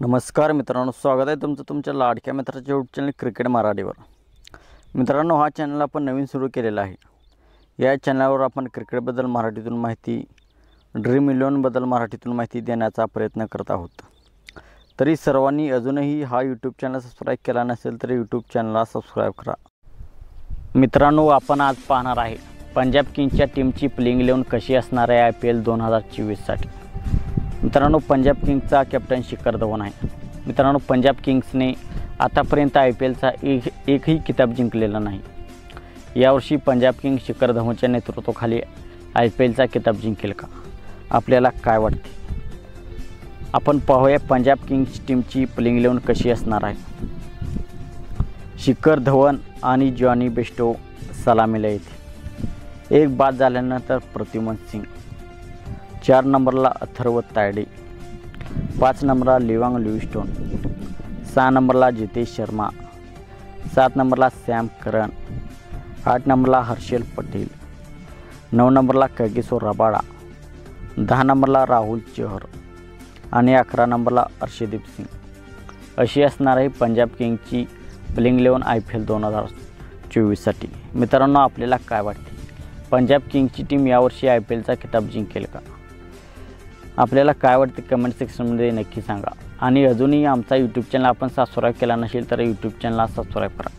नमस्कार मित्रांनो, स्वागत आहे तुमचं तुमच्या लाडक्या मित्राच्या यूट्यूब चॅनल क्रिकेट मराठीवर। मित्रांनो, हा चॅनल आपण नवीन सुरू केलेला आहे। या चॅनलवर आपण क्रिकेटबद्दल मराठीतून माहिती, ड्रीम 11 बद्दल मराठीतून माहिती देण्याचा प्रयत्न करत आहोत। तरी सर्वांनी अजूनही हा यूट्यूब चॅनल सबस्क्राईब केला नसेल तर यूट्यूब चॅनलला सबस्क्राईब करा। मित्रांनो, आपण आज पाहणार आहे पंजाब किंग्सच्या टीमची प्लेइंग 11 कशी असणार आहे IPL 2024 साठी। मित्रांनो, पंजाब किंग्सचा कॅप्टन शिखर धवन आहे। मित्रांनो, पंजाब किंग्सने आतापर्यंत IPLचा एकही किताब जिंकलेला नाही। यावर्षी पंजाब किंग्स शिखर धवनच्या नेतृत्वाखाली IPLचा किताब जिंकेल का? आपल्याला काय वाटते? आपण पाहूया पंजाब किंग्स टीमची प्लेइंग 11 कशी असणार आहे। शिखर धवन आणि जॉनी बेस्टो सलामीला येतील। एक बाद झाल्यानंतर प्रद्युमन सिंग, 4 नंबरला अथर्व तायडे, 5 नंबरला लिवांग लिव्हिंगस्टोन, 6 नंबरला जितेश शर्मा, 7 नंबरला सॅम करन, 8 नंबरला हर्षल पटेल, 9 नंबरला कागिसो रबाडा, 10 नंबरला राहुल चहर आणि 11 नंबरला अर्शदीप सिंग अशी असणार आहे पंजाब किंग्सची प्लेइंग 11 IPL 2024 साठी। मित्रांनो, आपल्याला काय वाटते? पंजाब किंग्सची टीम यावर्षी IPLचा किताब जिंकेल का? आपल्याला काय वाटते कमेंट सेक्शनमध्ये नक्की सांगा। आणि अजूनही आमचा यूट्यूब चॅनल आपण सबस्क्राईब केला नसेल तर यूट्यूब चॅनलला सबस्क्राईब करा।